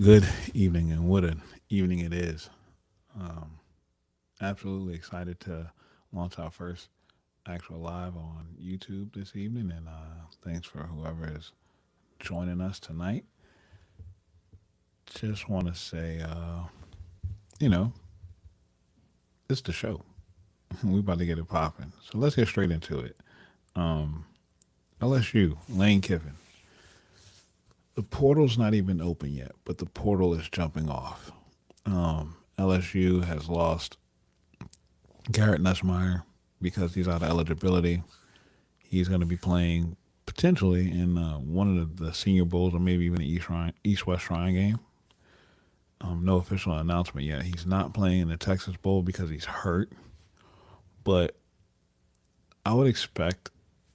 Good evening, and what an evening it is. Um, Absolutely excited to launch our first actual live on YouTube this evening, and thanks for whoever is joining us tonight. Just want to say, you know, it's the show. We about to get it popping, so let's get straight into it. Um, LSU, Lane Kiffin. The portal's not even open yet, but the portal is jumping off. LSU has lost Garrett Nussmeyer because he's out of eligibility. He's going to be playing potentially in one of the Senior Bowls or maybe even the East West Shrine game. No official announcement yet. He's not playing in the Texas Bowl because he's hurt, but I would expect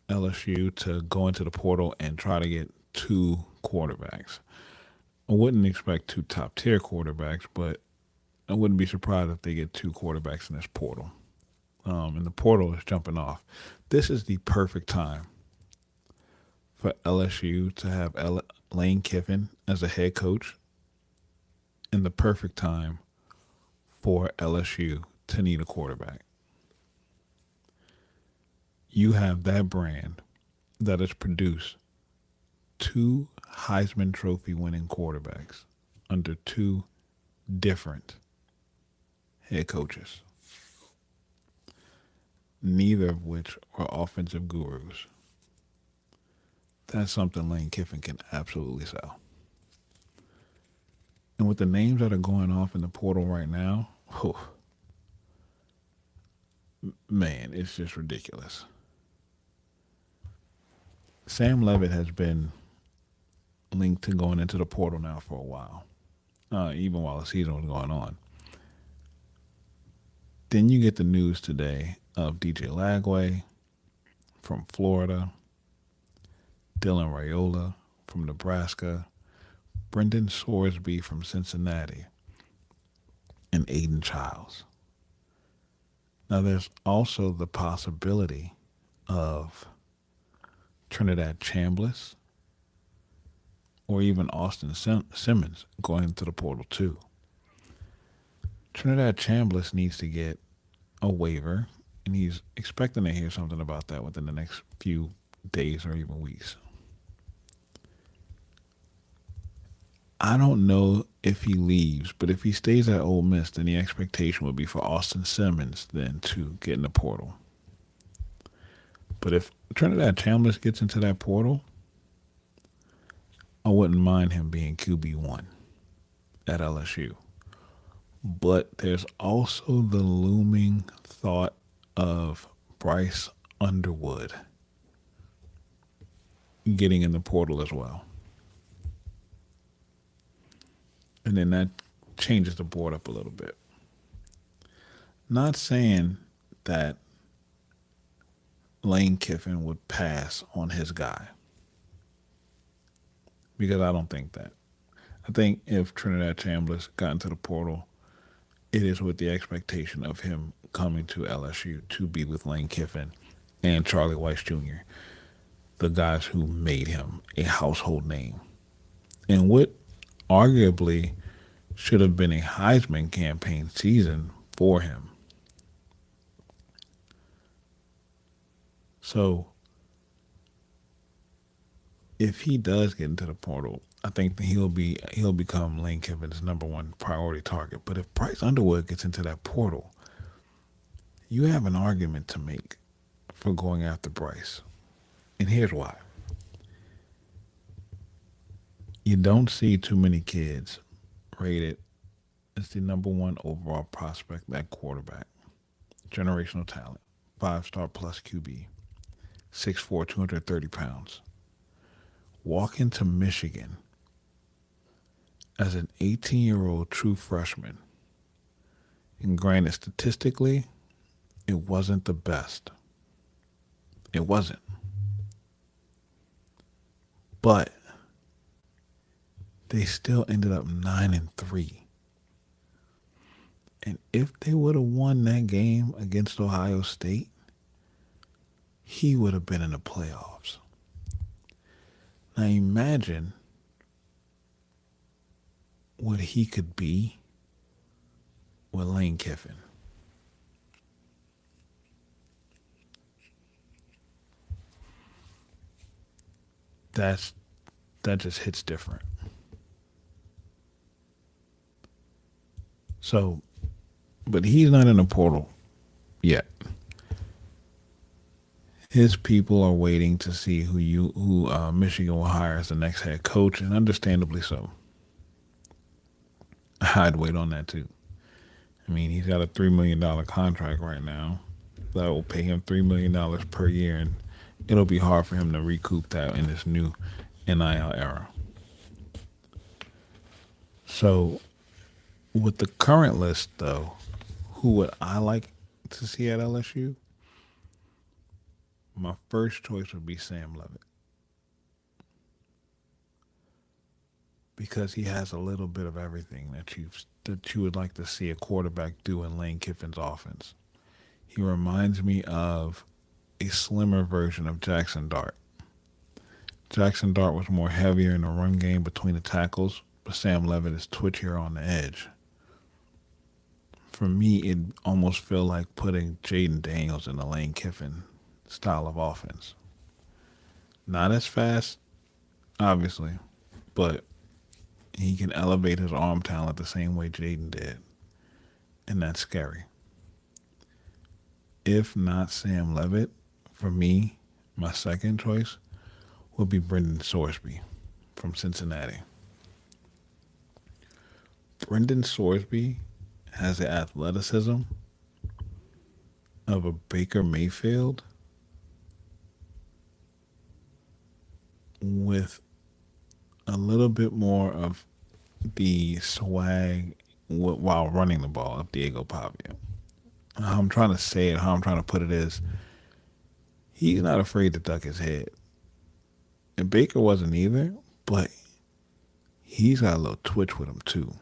LSU to go into the portal and try to get two quarterbacks. I wouldn't expect two top tier quarterbacks, but I wouldn't be surprised if they get two quarterbacks in this portal. And the portal is jumping off. This is the perfect time for LSU to have Lane Kiffin as a head coach, and the perfect time for LSU to need a quarterback. You have that brand that has produced two Heisman Trophy winning quarterbacks under two different head coaches, neither of which are offensive gurus. That's something Lane Kiffin can absolutely sell. And with the names that are going off in the portal right now, whew, man, it's just ridiculous. Sam Levitt has been linked to going into the portal now for a while, even while the season was going on. Then you get the news today of DJ Lagway from Florida, Dylan Raiola from Nebraska, Brendan Sorsby from Cincinnati, and Aiden Childs. Now, there's also the possibility of Trinidad Chambliss or even Austin Simmons going into the portal too. Trinidad Chambliss needs to get a waiver, and he's expecting to hear something about that within the next few days or even weeks. I don't know if he leaves, but if he stays at Ole Miss, then the expectation would be for Austin Simmons then to get in the portal. But if Trinidad Chambliss gets into that portal, I wouldn't mind him being QB1 at LSU. But there's also the looming thought of Bryce Underwood getting in the portal as well. And then that changes the board up a little bit. Not saying that Lane Kiffin would pass on his guy, because I don't think that. I think if Trinidad Chambliss got into the portal, it is with the expectation of him coming to LSU to be with Lane Kiffin and Charlie Weiss Jr., the guys who made him a household name. And what arguably should have been a Heisman campaign season for him. So if he does get into the portal, I think that he'll become Lane Kiffin's number one priority target. But if Bryce Underwood gets into that portal, you have an argument to make for going after Bryce. And here's why. You don't see too many kids rated as the number one overall prospect at quarterback. Generational talent. 5-star plus QB. 6'4", 230 pounds. Walk into Michigan as an 18-year-old true freshman. And granted, statistically, it wasn't the best. It wasn't. But they still ended up 9-3. And if they would have won that game against Ohio State, he would have been in the playoffs. Now imagine what he could be with Lane Kiffin. That's that just hits different. So, but he's not in the portal yet. His people are waiting to see who Michigan will hire as the next head coach, and understandably so. I'd wait on that too. I mean, he's got a $3 million contract right now that will pay him $3 million per year, and it'll be hard for him to recoup that in this new NIL era. So, with the current list, though, who would I like to see at LSU? My first choice would be Sam Levitt because he has a little bit of everything that you would like to see a quarterback do in Lane Kiffin's offense. He reminds me of a slimmer version of Jackson Dart. Jackson Dart was more heavier in the run game between the tackles, but Sam Levitt is twitchier on the edge. For me, it almost feel like putting Jaden Daniels in the Lane Kiffin style of offense. Not as fast, obviously, but he can elevate his arm talent the same way Jaden did, and that's scary. If not Sam Levitt, for me, my second choice would be Brendan Sorsby from Cincinnati. Brendan Sorsby has the athleticism of a Baker Mayfield with a little bit more of the swag while running the ball of Diego Pavia. How I'm trying to say it, how I'm trying to put it is, he's not afraid to duck his head. And Baker wasn't either, but he's got a little twitch with him too.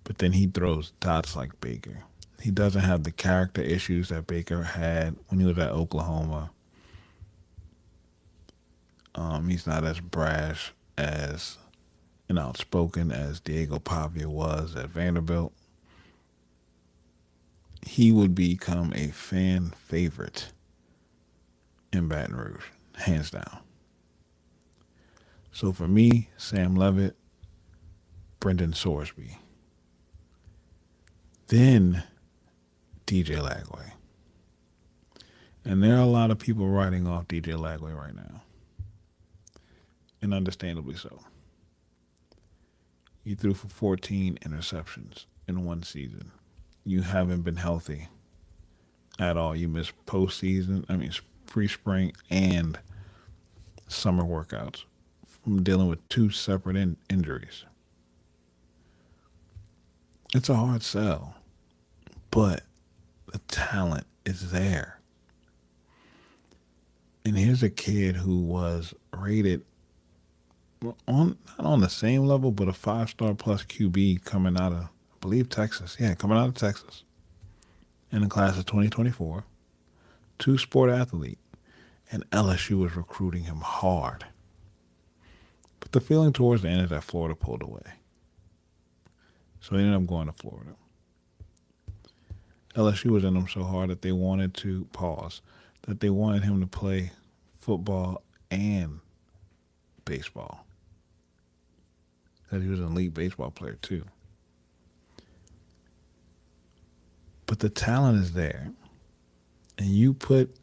But then he throws dots like Baker. He doesn't have the character issues that Baker had when he was at Oklahoma. He's not as brash as and outspoken as Diego Pavia was at Vanderbilt. He would become a fan favorite in Baton Rouge, hands down. So for me, Sam Levitt, Brendan Sorsby. Then DJ Lagway. And there are a lot of people writing off DJ Lagway right now. And understandably so. He threw for 14 interceptions in one season. You haven't been healthy at all. You missed pre-spring and summer workouts from dealing with two separate injuries. It's a hard sell, but the talent is there. And here's a kid who was rated on not on the same level, but a 5-star plus QB coming out of, I believe, Texas. Yeah, coming out of Texas in the class of 2024. Two-sport athlete. And LSU was recruiting him hard. But the feeling towards the end is that Florida pulled away. So he ended up going to Florida. LSU was in him so hard that they wanted to that they wanted him to play football and baseball. Because he was an elite baseball player too. But the talent is there. And you put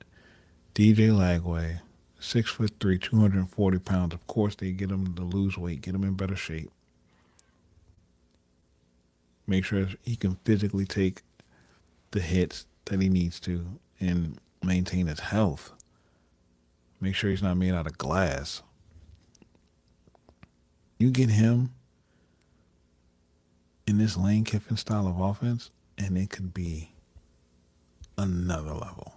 DJ Lagway, 6'3", 240 pounds. Of course, they get him to lose weight, get him in better shape. Make sure he can physically take the hits that he needs to and maintain his health. Make sure he's not made out of glass. You get him in this Lane Kiffin style of offense, and it could be another level.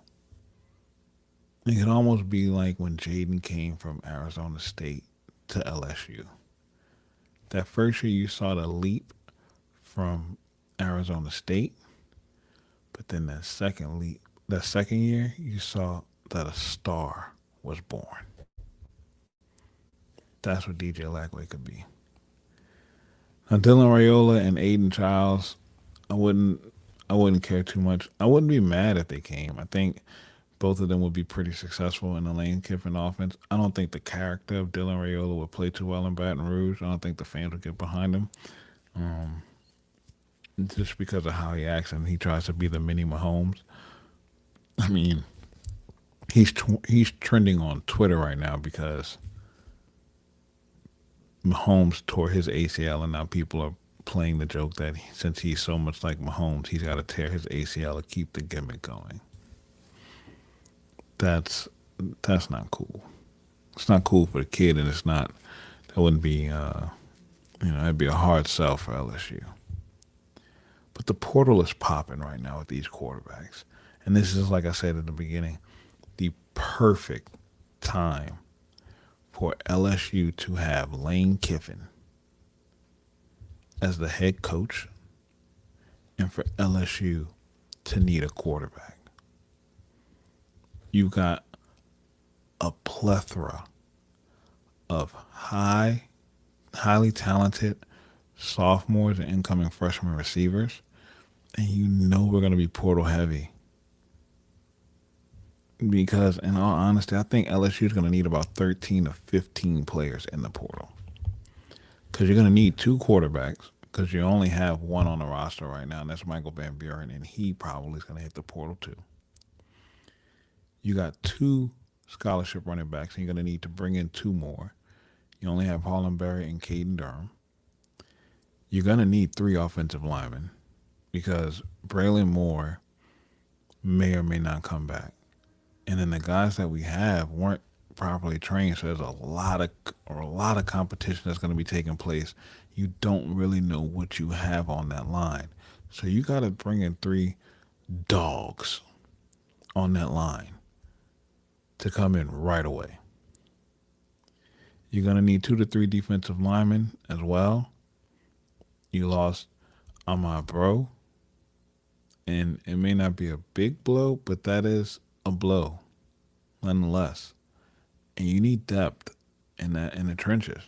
It could almost be like when Jaden came from Arizona State to LSU. That first year you saw the leap from Arizona State, but then that second year you saw that a star was born. That's what DJ Lagway could be. Dylan Raiola and Aiden Childs, I wouldn't I wouldn't care too much. I wouldn't be mad if they came. I think both of them would be pretty successful in the Lane Kiffin offense. I don't think the character of Dylan Raiola would play too well in Baton Rouge. I don't think the fans would get behind him. Um, just because of how he acts and he tries to be the mini Mahomes. I mean, he's trending on Twitter right now because Mahomes tore his ACL, and now people are playing the joke that since he's so much like Mahomes, he's got to tear his ACL to keep the gimmick going. That's that's not cool. It's not cool for the kid, and it's not. That wouldn't be. That'd be a hard sell for LSU. But the portal is popping right now with these quarterbacks, and this is like I said at the beginning, the perfect time for LSU to have Lane Kiffin as the head coach and for LSU to need a quarterback. You've got a plethora of highly talented sophomores and incoming freshman receivers, and you know we're going to be portal heavy. Because, in all honesty, I think LSU is going to need about 13 to 15 players in the portal. Because you're going to need two quarterbacks, because you only have one on the roster right now, and that's Michael Van Buren, and he probably is going to hit the portal too. You got two scholarship running backs, and you're going to need to bring in two more. You only have Harlan Berry and Caden Durham. You're going to need three offensive linemen because Braylon Moore may or may not come back. And then the guys that we have weren't properly trained, so there's a lot of competition that's going to be taking place. You don't really know what you have on that line. So you got to bring in three dogs on that line to come in right away. You're going to need 2 to 3 defensive linemen as well. You lost Ahmad Bro, and it may not be a big blow, but that is a blow, nonetheless. And you need depth in the trenches.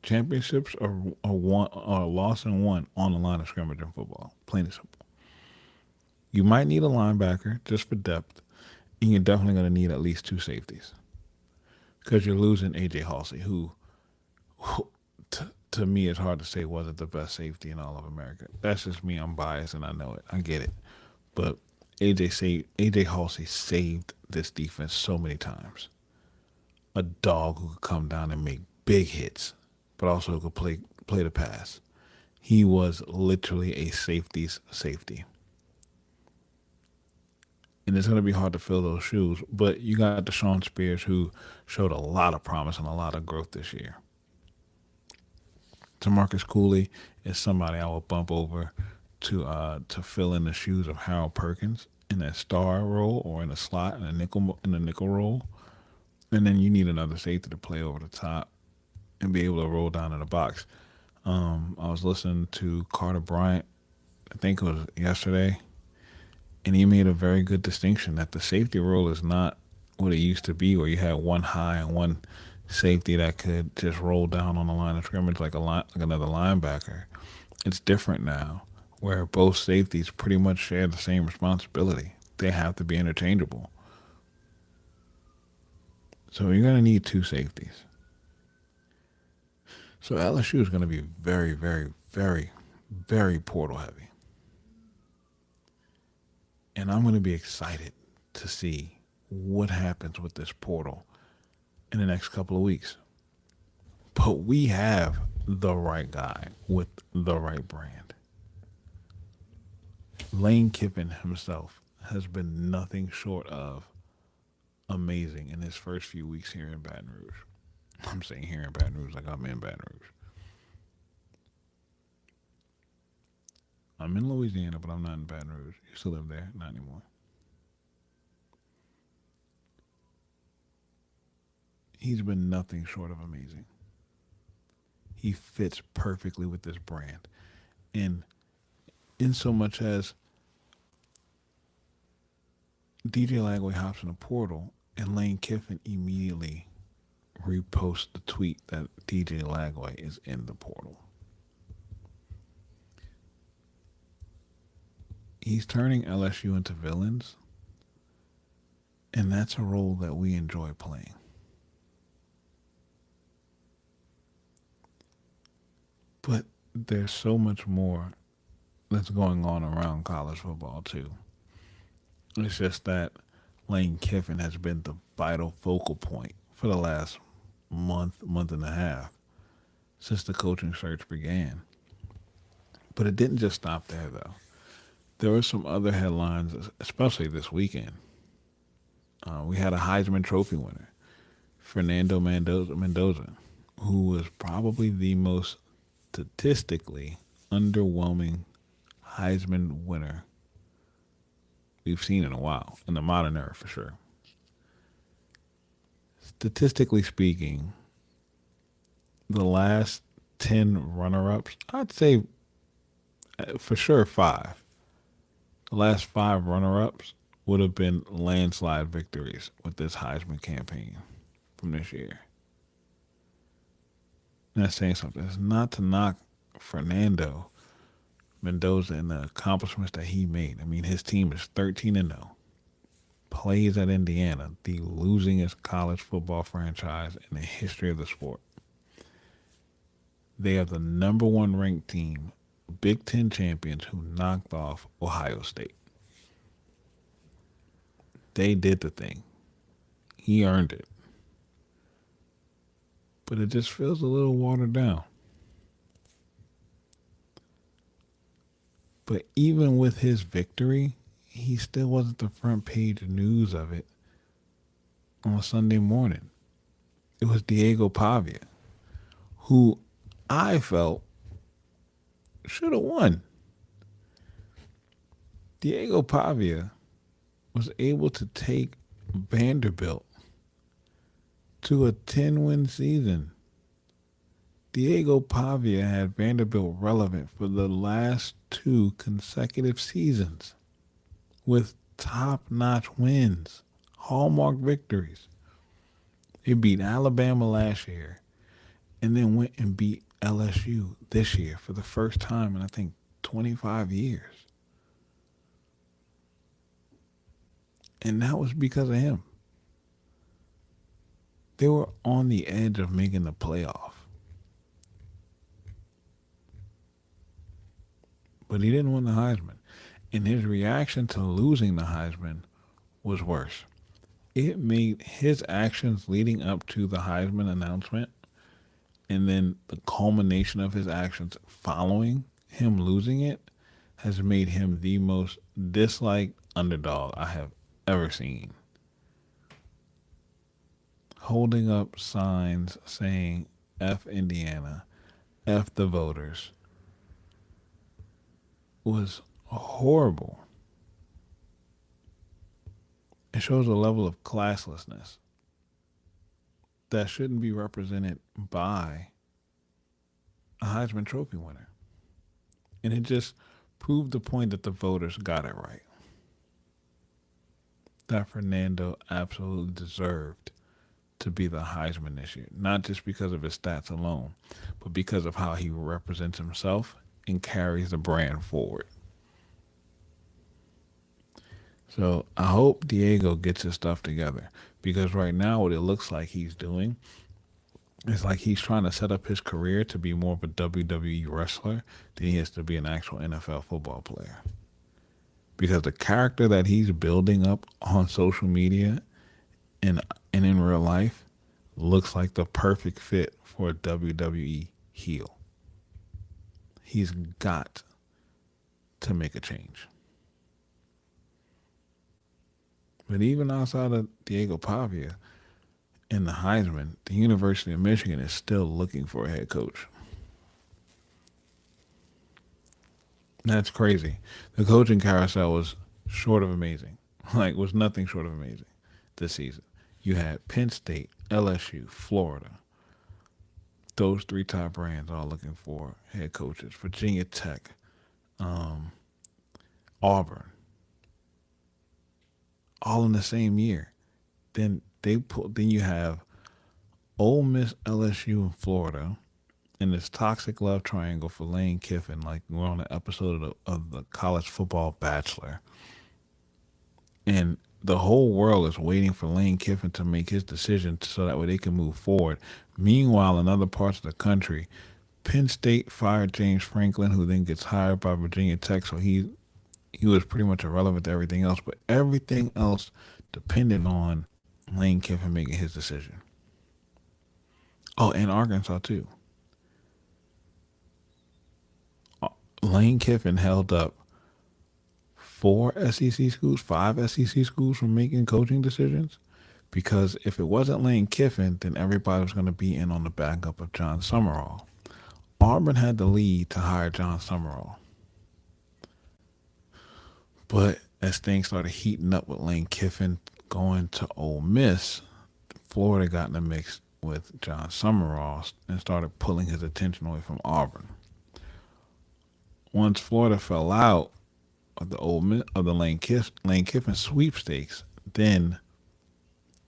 Championships are lost and won on the line of scrimmage in football, plain and simple. You might need a linebacker just for depth, and you're definitely going to need at least 2 safeties because you're losing AJ Halsey, who to me, it's hard to say wasn't the best safety in all of America. That's just me. I'm biased, and I know it. I get it. But AJ Halsey saved this defense so many times. A dog who could come down and make big hits, but also could play the pass. He was literally a safety's safety. And it's going to be hard to fill those shoes. But you got Deshaun Spears, who showed a lot of promise and a lot of growth this year. Tamarcus Cooley is somebody I will bump over to fill in the shoes of Harold Perkins in that star role or in a slot in the nickel role. And then you need another safety to play over the top and be able to roll down in the box. I was listening to Carter Bryant, I think it was yesterday, and he made a very good distinction that the safety role is not what it used to be, where you had one high and one safety that could just roll down on the line of scrimmage like another linebacker. It's different now, where both safeties pretty much share the same responsibility. They have to be interchangeable. So you're going to need 2 safeties. So LSU is going to be very, very, very, very portal heavy. And I'm going to be excited to see what happens with this portal in the next couple of weeks. But we have the right guy with the right brand. Lane Kiffin himself has been nothing short of amazing in his first few weeks here in Baton Rouge. I'm saying here in Baton Rouge like I'm in Baton Rouge. I'm in Louisiana, but I'm not in Baton Rouge. Used to live there, not anymore. He's been nothing short of amazing. He fits perfectly with this brand. And in so much as DJ Lagway hops in the portal and Lane Kiffin immediately reposts the tweet that DJ Lagway is in the portal. He's turning LSU into villains, and that's a role that we enjoy playing. But there's so much more that's going on around college football, too. It's just that Lane Kiffin has been the vital focal point for the last month and a half since the coaching search began. But it didn't just stop there, though. There were some other headlines, especially this weekend. We had a Heisman Trophy winner, Fernando Mendoza, who was probably the most statistically underwhelming Heisman winner we've seen in a while, in the modern era for sure. Statistically speaking, the last 10 runner ups, I'd say for sure five. The last five runner ups would have been landslide victories with this Heisman campaign from this year. And that's saying something. It's not to knock Fernando Mendoza and the accomplishments that he made. I mean, his team is 13-0. Plays at Indiana, the losingest college football franchise in the history of the sport. They are the number one ranked team, Big Ten champions who knocked off Ohio State. They did the thing. He earned it. But it just feels a little watered down. But even with his victory, he still wasn't the front page news of it on a Sunday morning. It was Diego Pavia, who I felt should have won. Diego Pavia was able to take Vanderbilt to a 10-win season. Diego Pavia had Vanderbilt relevant for the last 2 consecutive seasons with top-notch wins, hallmark victories. They beat Alabama last year and then went and beat LSU this year for the first time in, I think, 25 years. And that was because of him. They were on the edge of making the playoff. But he didn't win the Heisman. And his reaction to losing the Heisman was worse. It made his actions leading up to the Heisman announcement and then the culmination of his actions following him losing it has made him the most disliked underdog I have ever seen. Holding up signs saying F Indiana, F the voters was horrible. It shows a level of classlessness that shouldn't be represented by a Heisman Trophy winner. And it just proved the point that the voters got it right. That Fernando absolutely deserved to be the Heisman this year, not just because of his stats alone, but because of how he represents himself and carries the brand forward. So I hope Diego gets his stuff together because right now what it looks like he's doing is like he's trying to set up his career to be more of a WWE wrestler than he is to be an actual NFL football player. Because the character that he's building up on social media and in real life looks like the perfect fit for a WWE heel. He's got to make a change. But even outside of Diego Pavia and the Heisman, the University of Michigan is still looking for a head coach. That's crazy. The coaching carousel was short of amazing. Was nothing short of amazing this season. You had Penn State, LSU, Florida. Those 3 top brands all looking for head coaches. Virginia Tech, Auburn. All in the same year. Then you have Ole Miss, LSU, and Florida in this toxic love triangle for Lane Kiffin. Like we're on an episode of the college football Bachelor, and the whole world is waiting for Lane Kiffin to make his decision so that way they can move forward. Meanwhile, in other parts of the country, Penn State fired James Franklin, who then gets hired by Virginia Tech, so he was pretty much irrelevant to everything else. But everything else depended on Lane Kiffin making his decision. Oh, and Arkansas too. Lane Kiffin held up four SEC schools, five SEC schools from making coaching decisions. Because if it wasn't Lane Kiffin, then everybody was going to be in on the backup of John Summerall. Auburn had the lead to hire John Summerall. But as things started heating up with Lane Kiffin going to Ole Miss, Florida got in the mix with John Summerall and started pulling his attention away from Auburn. Once Florida fell out of the Lane Kiffin sweepstakes, then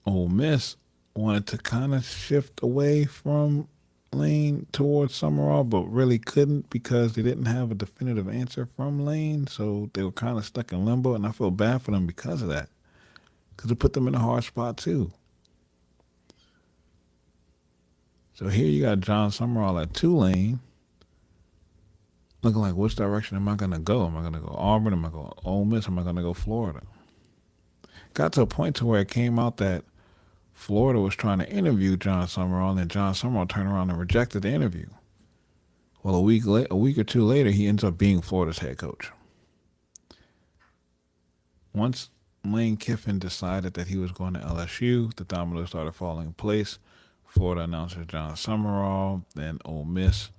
Ole Miss wanted to kind of shift away from Lane towards Summerall, but really couldn't because they didn't have a definitive answer from Lane, so they were kind of stuck in limbo, and I feel bad for them because of that, because it put them in a hard spot too. So here you got John Summerall at Tulane, looking like, which direction am I going to go? Am I going to go Auburn? Am I going to go Ole Miss? Am I going to go Florida? Got to a point to where it came out that Florida was trying to interview John Summerall, and then John Summerall turned around and rejected the interview. Well, a week or two later, he ends up being Florida's head coach. Once Lane Kiffin decided that he was going to LSU, the dominoes started falling in place. Florida announces John Summerall, then Ole Miss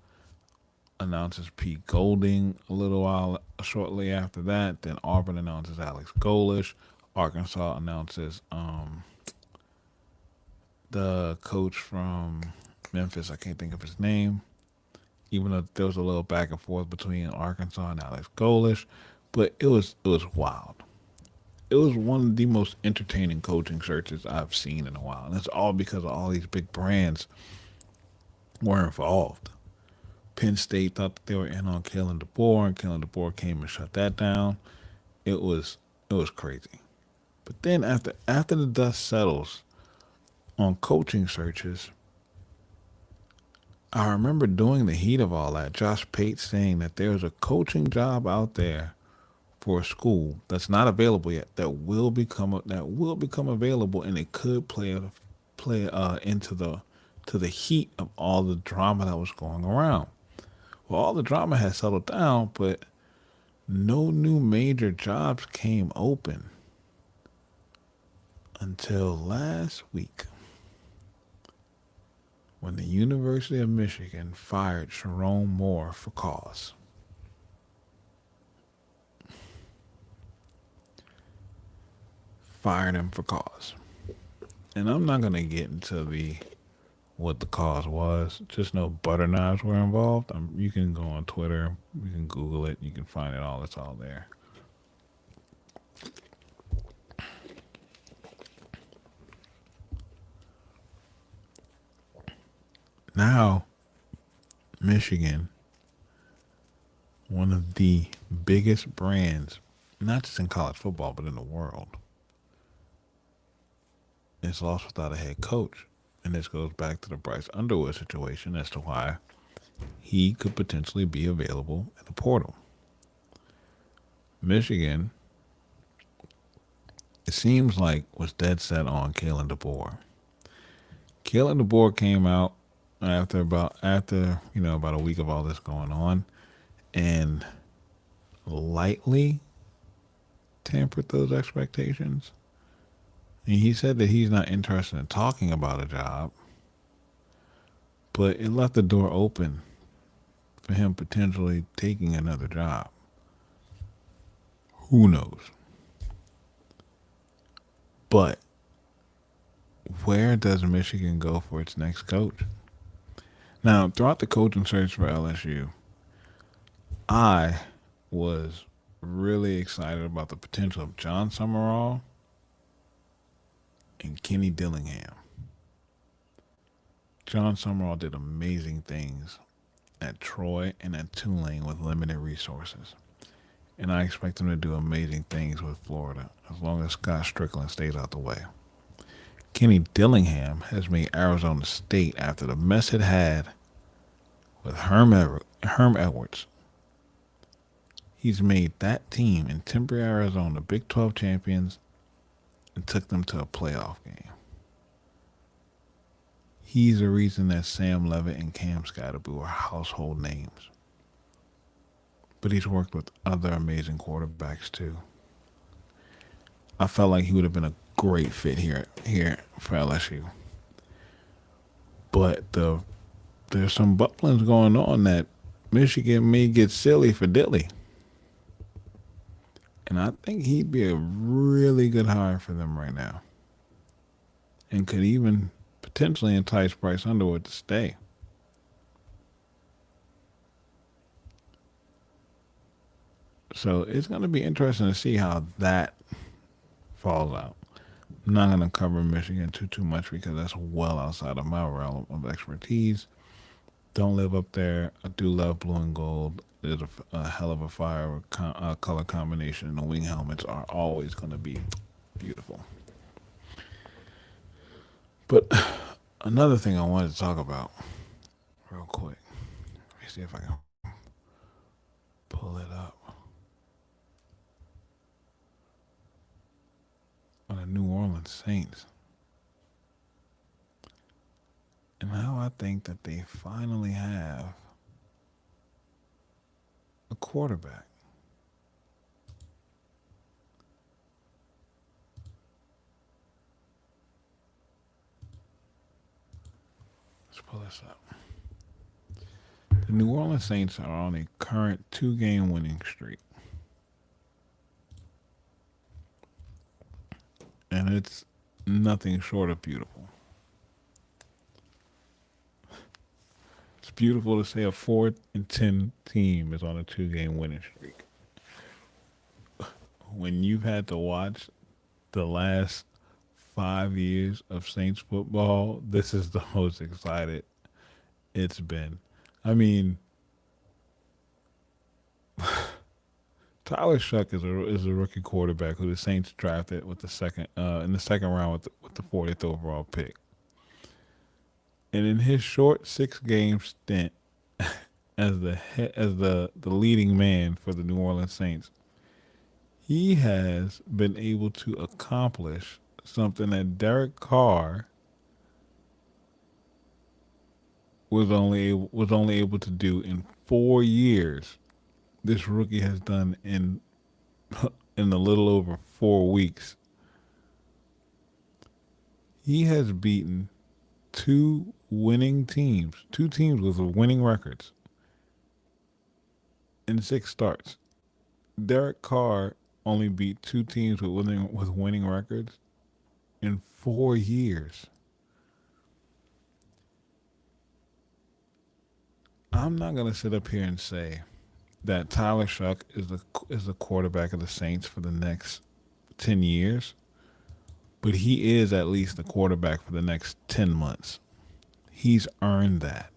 announces Pete Golding a little while shortly after that. Then Auburn announces Alex Golish. Arkansas announces the coach from Memphis. I can't think of his name, even though there was a little back and forth between Arkansas and Alex Golish. But it was wild. It was one of the most entertaining coaching searches I've seen in a while. And it's all because of all these big brands were involved. Penn State thought that they were in on Kalen DeBoer, and Kalen DeBoer came and shut that down. It was crazy. But then after the dust settles on coaching searches, I remember during the heat of all that, Josh Pate saying that there's a coaching job out there for a school that's not available yet that will become available, and it could play into the heat of all the drama that was going around. Well, all the drama has settled down, but no new major jobs came open until last week when the University of Michigan fired Sharon Moore for cause. Fired him for cause. And I'm not going to get into what the cause was. Just know butter knives were involved. You can go on Twitter. You can Google it. You can find it all. It's all there. Now, Michigan, one of the biggest brands, not just in college football, but in the world, is lost without a head coach. And this goes back to the Bryce Underwood situation as to why he could potentially be available in the portal. Michigan, it seems like, was dead set on Kalen DeBoer. Kalen DeBoer came out after about a week of all this going on and lightly tempered those expectations. And he said that he's not interested in talking about a job, but it left the door open for him potentially taking another job. Who knows? But where does Michigan go for its next coach? Now, throughout the coaching search for LSU, I was really excited about the potential of John Summerall and Kenny Dillingham. John Summerall did amazing things at Troy, and at Tulane with limited resources. And I expect him to do amazing things with Florida as long as Scott Strickland stays out the way. Kenny Dillingham has made Arizona State after the mess it had with Herm Edwards. He's made that team in Tempe, Arizona, Big 12 champions and took them to a playoff game. He's the reason that Sam Levitt and Cam Scatterboo are household names. But he's worked with other amazing quarterbacks too. I felt like he would have been a great fit here for LSU. But there's some bubblings going on that Michigan may get silly for Dilly. And I think he'd be a really good hire for them right now. And could even potentially entice Bryce Underwood to stay. So it's going to be interesting to see how that falls out. I'm not going to cover Michigan too much because that's well outside of my realm of expertise. Don't live up there. I do love blue and gold. There's a hell of a color combination, and the wing helmets are always going to be beautiful. But another thing I wanted to talk about real quick. Let me see if I can pull it up. On the New Orleans Saints. And how I think that they finally have a quarterback. Let's pull this up. The New Orleans Saints are on a current 2-game winning streak. And it's nothing short of beautiful. It's beautiful to say a 4-10 team is on a 2-game winning streak. When you've had to watch the last 5 years of Saints football, this is the most excited it's been. I mean, Tyler Shough is a rookie quarterback who the Saints drafted with the second in the second round with the 40th overall pick. And in his short 6-game stint as the leading man for the New Orleans Saints, he has been able to accomplish something that Derek Carr was only able to do in 4 years. This rookie has done in a little over 4 weeks. He has beaten 2 winning teams, 2 teams with winning records in 6 starts. Derek Carr only beat 2 teams with winning records in 4 years. I'm not gonna sit up here and say that Tyler Shough is the quarterback of the Saints for the next 10 years, but he is at least the quarterback for the next 10 months. He's earned that.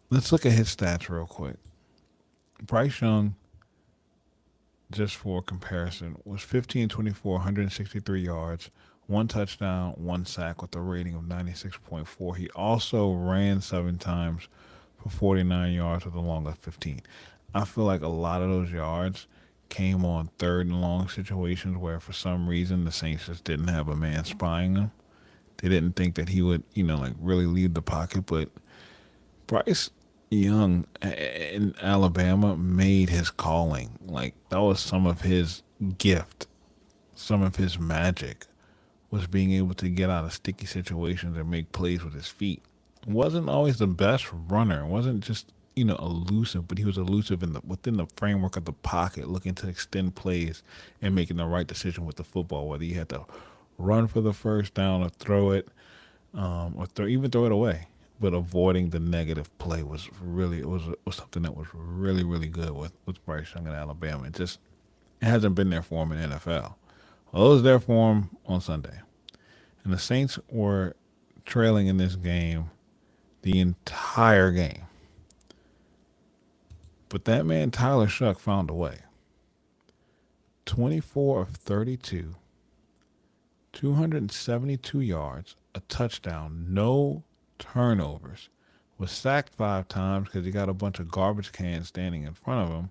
Let's look at his stats real quick. Bryce Young, just for comparison, was 15-24, 163 yards, 1 touchdown, 1 sack with a rating of 96.4. He also ran 7 times for 49 yards with a long of 15. I feel like a lot of those yards came on 3rd and long situations where for some reason the Saints just didn't have a man spying them. They didn't think that he would, really leave the pocket. But Bryce Young in Alabama made his calling. Like, that was some of his gift, some of his magic, was being able to get out of sticky situations and make plays with his feet. Wasn't always the best runner. Wasn't just elusive, but he was elusive within the framework of the pocket, looking to extend plays and making the right decision with the football. Whether you had to run for the first down or throw it, even throw it away, but avoiding the negative play was something that was really good with Bryce Young in Alabama. It hasn't been there for him in NFL. Well, it was there for him on Sunday, and the Saints were trailing in this game. the entire game. But that man, Tyler Shough, found a way. 24 of 32, 272 yards, a touchdown, no turnovers. Was sacked 5 times because he got a bunch of garbage cans standing in front of him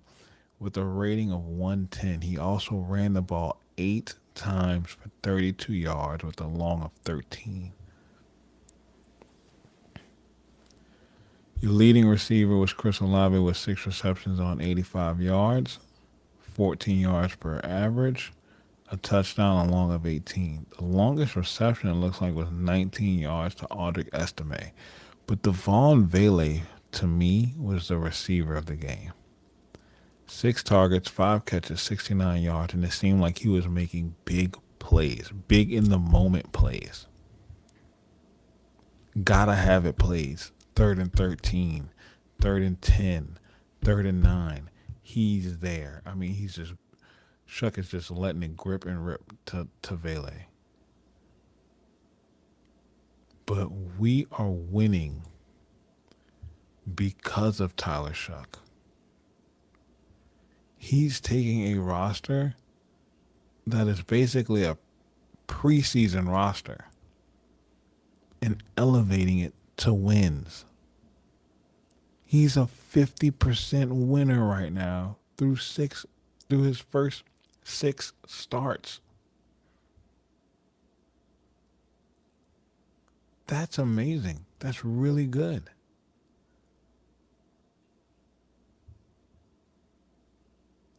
with a rating of 110. He also ran the ball 8 times for 32 yards with a long of 13. Your leading receiver was Chris Olave with 6 receptions on 85 yards, 14 yards per average, a touchdown, a long of 18. The longest reception, it looks like, was 19 yards to Audric Estime. But Devon Vele, to me, was the receiver of the game. 6 targets, 5 catches, 69 yards, and it seemed like he was making big plays, big in the moment plays. Gotta have it plays. 3rd and 13, 3rd and 10, 3rd and 9. He's there. I mean, Shough is just letting it grip and rip to Vele. But we are winning because of Tyler Shough. He's taking a roster that is basically a preseason roster and elevating it to wins. He's a 50% winner right now through his first 6 starts. That's amazing. That's really good.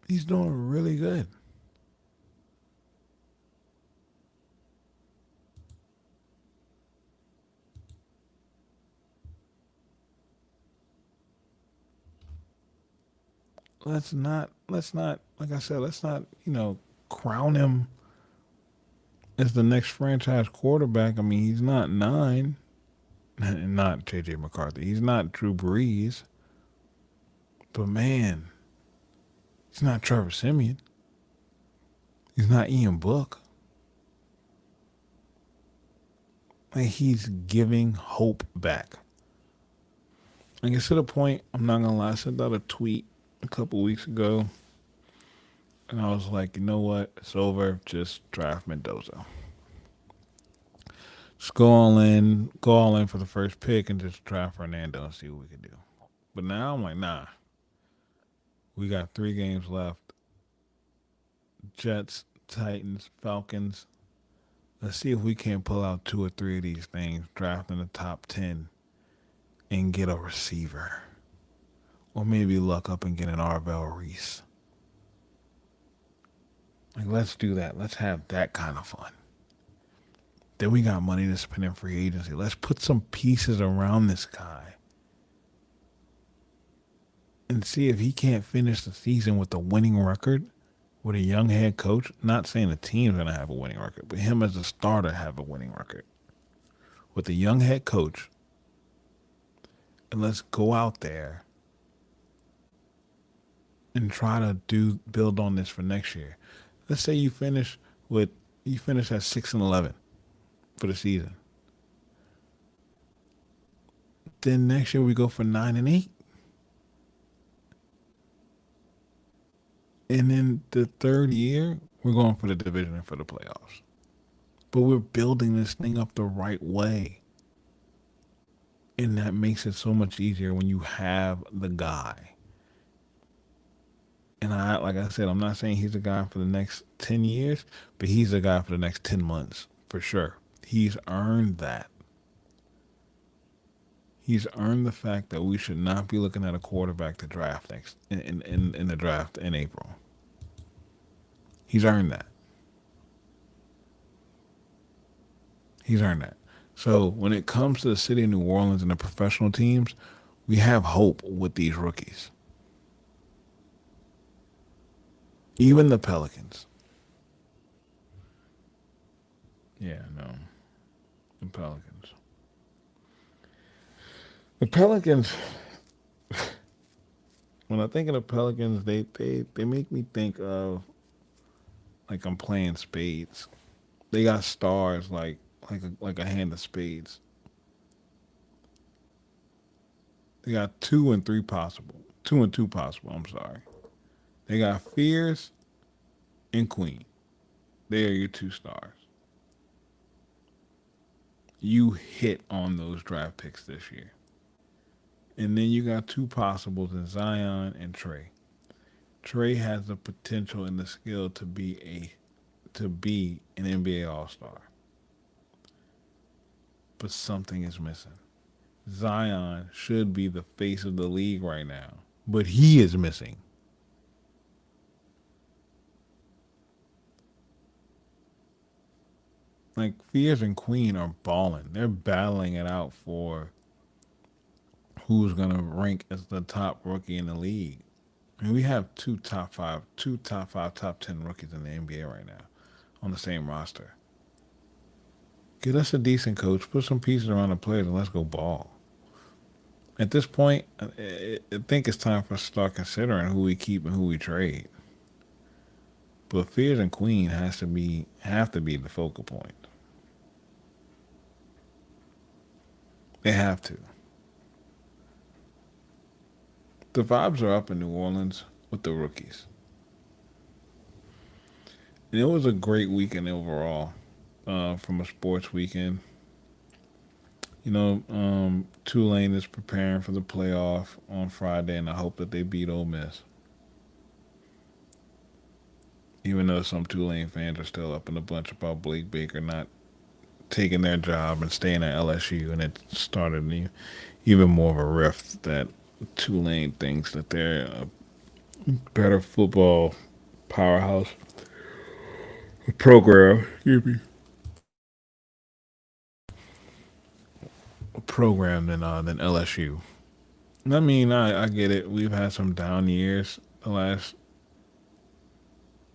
He's doing really good. Let's not, like I said, let's not, crown him as the next franchise quarterback. I mean, he's not 9, and not JJ McCarthy. He's not Drew Brees. But man, he's not Trevor Siemian. He's not Ian Book. Like, he's giving hope back. I guess to the point, I'm not gonna lie, I sent out a tweet a couple weeks ago, and I was like, you know what? It's over. Just draft Mendoza. Just go all in for the first pick, and just draft Fernando and see what we can do. But now I'm like, nah. We got 3 games left. Jets, Titans, Falcons. Let's see if we can't pull out 2 or 3 of these things, draft in the top 10, and get a receiver. Or maybe luck up and get an Arvell Reese. Like, let's do that. Let's have that kind of fun. Then we got money to spend in free agency. Let's put some pieces around this guy and see if he can't finish the season with a winning record with a young head coach. Not saying the team's going to have a winning record, but him as a starter have a winning record with a young head coach. And let's go out there and try to build on this for next year. Let's say you finish at 6-11 for the season. Then next year we go for 9-8. And then the third year, we're going for the division and for the playoffs. But we're building this thing up the right way. And that makes it so much easier when you have the guy. And like I said, I'm not saying he's a guy for the next 10 years, but he's a guy for the next 10 months, for sure. He's earned that. He's earned the fact that we should not be looking at a quarterback to draft in the draft in April. He's earned that. He's earned that. So when it comes to the city of New Orleans and the professional teams, we have hope with these rookies. Even the Pelicans. Yeah, no. The Pelicans. The Pelicans, when I think of the Pelicans, they make me think of, like, I'm playing spades. They got stars like a hand of spades. They got two and three possible. Two and two possible. I'm sorry. They got Fears and Queen. They are your two stars. You hit on those draft picks this year. And then you got two possibles in Zion and Trey. Trey has the potential and the skill to be an NBA All Star, but something is missing. Zion should be the face of the league right now, but he is missing. Like Fears and Queen are balling. They're battling it out for who's gonna rank as the top rookie in the league. I mean, we have two top five, top 10 rookies in the NBA right now on the same roster. Get us a decent coach, put some pieces around the players, and let's go ball. At this point, I think it's time for us to start considering who we keep and who we trade. But Fears and Queen have to be the focal point. They have to. The vibes are up in New Orleans with the rookies. And it was a great weekend overall from a sports weekend. Tulane is preparing for the playoff on Friday, and I hope that they beat Ole Miss. Even though some Tulane fans are still up in a bunch about Blake Baker not taking their job and staying at LSU, and it started even more of a rift that Tulane thinks that they're a better football powerhouse program. Program than LSU. I mean, I get it. We've had some down years the last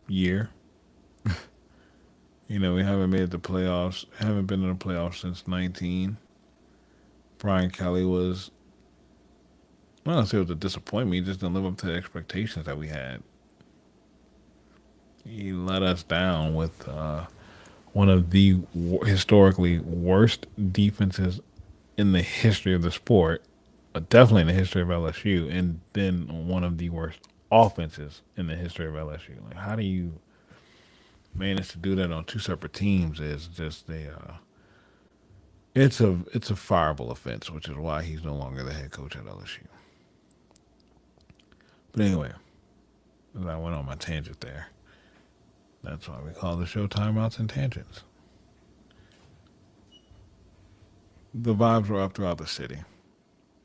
year. We haven't made the playoffs. Haven't been in the playoffs since 19. Brian Kelly was, I don't say it was a disappointment. He just didn't live up to the expectations that we had. He let us down with one of the historically worst defenses in the history of the sport, definitely in the history of LSU, and then one of the worst offenses in the history of LSU. Like, how do you manage to do that on two separate teams? Is just it's a fireable offense, which is why he's no longer the head coach at LSU. But anyway, I went on my tangent there. That's why we call the show Timeouts and Tangents. The vibes were up throughout the city.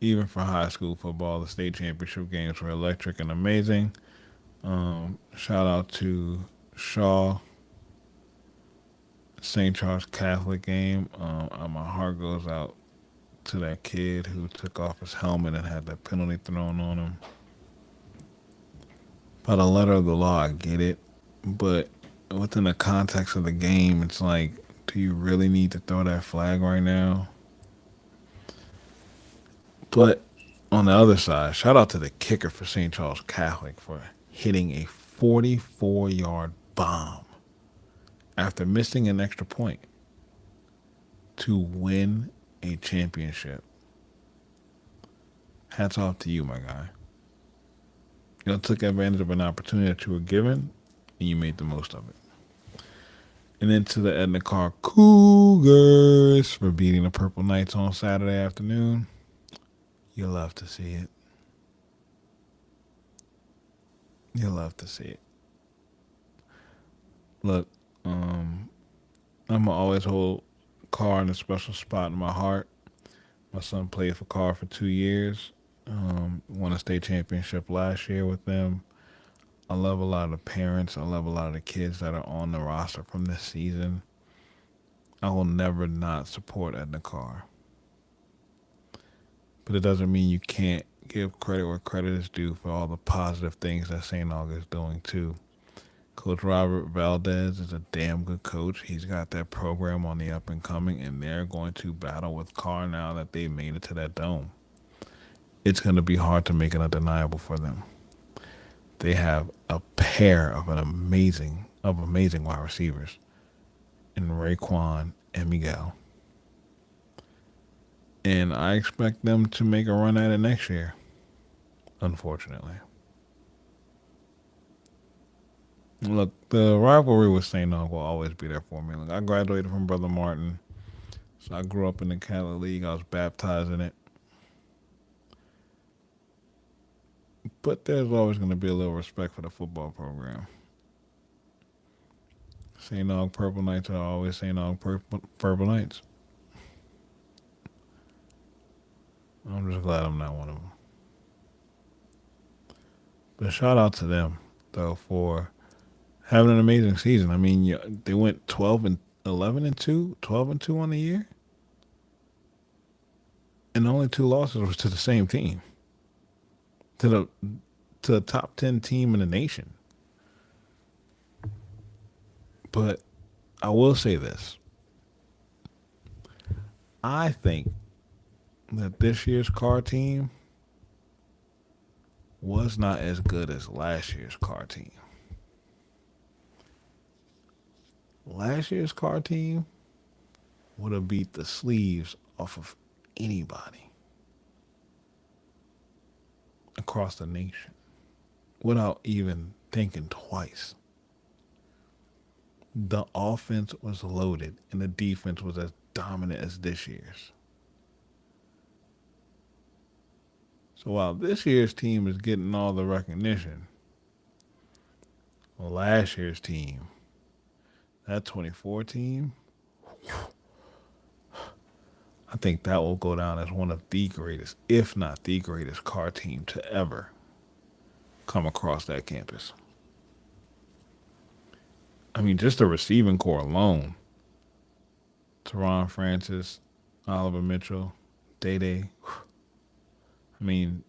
Even for high school football, the state championship games were electric and amazing. Shout out to Shough, St. Charles Catholic game. My heart goes out to that kid who took off his helmet and had that penalty thrown on him. By the letter of the law, I get it, but within the context of the game, it's like, do you really need to throw that flag right now? But on the other side, shout out to the kicker for St. Charles Catholic for hitting a 44-yard bomb after missing an extra point to win a championship. Hats off to you, my guy. You took advantage of an opportunity that you were given, and you made the most of it. And then to the Edna Carr Cougars for beating the Purple Knights on Saturday afternoon. You'll love to see it. You'll love to see it. Look, I'm gonna always hold Carr in a special spot in my heart. My son played for Carr for 2 years. Won a state championship last year with them. I love a lot of the parents. I love a lot of the kids that are on the roster from this season. I will never not support Edna Carr. But it doesn't mean you can't give credit where credit is due for all the positive things that St. Augustine is doing too. Coach Robert Valdez is a damn good coach. He's got that program on the up and coming, and they're going to battle with Carr now that they've made it to that dome. It's going to be hard to make it undeniable for them. They have a pair of amazing wide receivers in Raekwon and Miguel. And I expect them to make a run at it next year, unfortunately. Look, the rivalry with St. Aug will always be there for me. Look, I graduated from Brother Martin, so I grew up in the Catholic League. I was baptized in it. But there's always going to be a little respect for the football program. St. Aug Purple Knights are always St. Aug Purple Knights. I'm just glad I'm not one of them. But shout out to them, though, for having an amazing season. I mean, they went 12 and 11 and 2, 12 and 2 on the year. And the only two losses was to the same team. To the top 10 team in the nation. But I will say this. I think that this year's car team was not as good as last year's car team. Last year's car team would have beat the sleeves off of anybody across the nation without even thinking twice. The offense was loaded and the defense was as dominant as this year's. So while this year's team is getting all the recognition, last year's team, that 24 team, I think that will go down as one of the greatest, if not the greatest, car team to ever come across that campus. I mean, just the receiving core alone. Teron Francis, Oliver Mitchell, Day. I mean,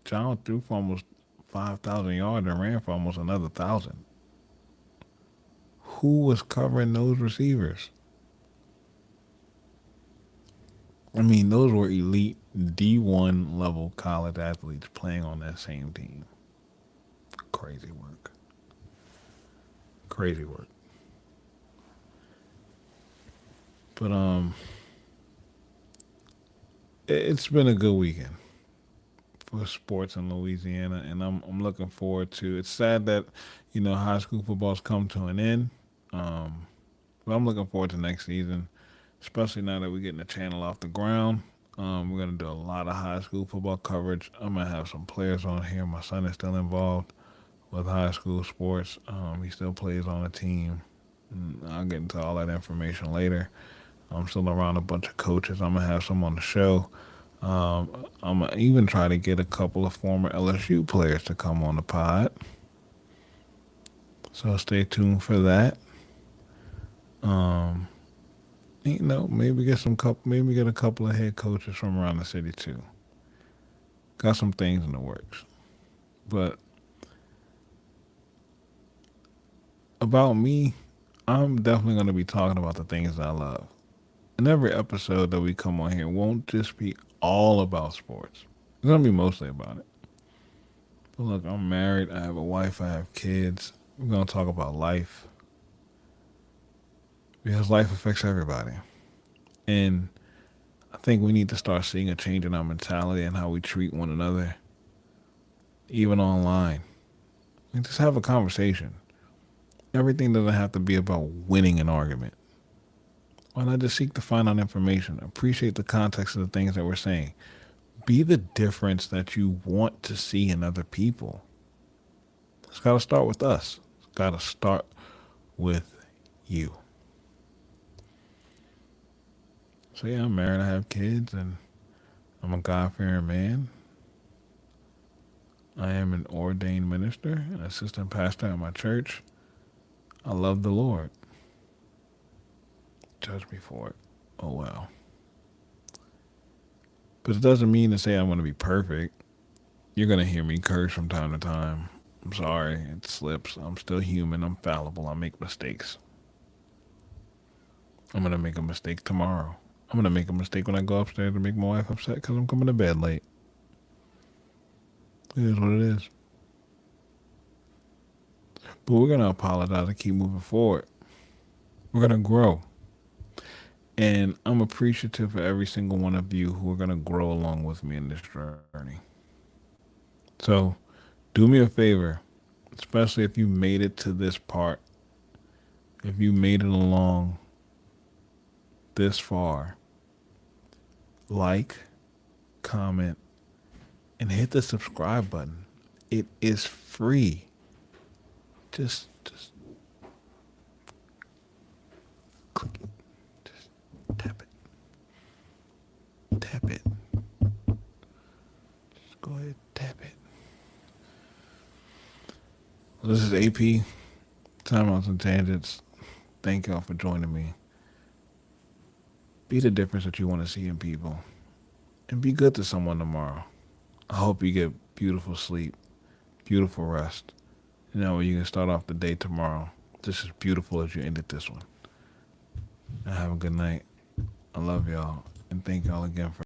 John threw for almost 5,000 yards and ran for almost another 1,000. Who was covering those receivers? I mean, those were elite D1 level college athletes playing on that same team. Crazy work. Crazy work. But it's been a good weekend for sports in Louisiana, and I'm looking forward to. It's sad that high school football's come to an end, but I'm looking forward to next season, especially now that we're getting the channel off the ground. We're gonna do a lot of high school football coverage. I'm gonna have some players on here. My son is still involved with high school sports. He still plays on a team. I'll get into all that information later. I'm still around a bunch of coaches. I'm going to have some on the show. I'm going to even try to get a couple of former LSU players to come on the pod. So stay tuned for that. Maybe get a couple of head coaches from around the city too. Got some things in the works. But about me, I'm definitely going to be talking about the things that I love. And every episode that we come on here won't just be all about sports. It's going to be mostly about it. But look, I'm married. I have a wife. I have kids. We're going to talk about life. Because life affects everybody. And I think we need to start seeing a change in our mentality and how we treat one another. Even online. Just have a conversation. Everything doesn't have to be about winning an argument. Why not just seek to find out information? Appreciate the context of the things that we're saying. Be the difference that you want to see in other people. It's got to start with us. It's got to start with you. So yeah, I'm married. I have kids, and I'm a God-fearing man. I am an ordained minister, an assistant pastor at my church. I love the Lord. Judge me for it. Oh, well. But it doesn't mean to say I'm going to be perfect. You're going to hear me curse from time to time. I'm sorry. It slips. I'm still human. I'm fallible. I make mistakes. I'm going to make a mistake tomorrow. I'm going to make a mistake when I go upstairs to make my wife upset because I'm coming to bed late. It is what it is. But we're going to apologize and keep moving forward. We're going to grow. And I'm appreciative for every single one of you who are going to grow along with me in this journey. So do me a favor, especially if you made it to this part, if you made it along this far, like, comment, and hit the subscribe button. It is free. Just click it. Just tap it. Tap it. Just go ahead, tap it. Well, this is AP. Timeouts and Tangents. Thank y'all for joining me. Be the difference that you want to see in people. And be good to someone tomorrow. I hope you get beautiful sleep, beautiful rest. You know, you can start off the day tomorrow just as beautiful as you ended this one. And have a good night. I love y'all. And thank y'all again for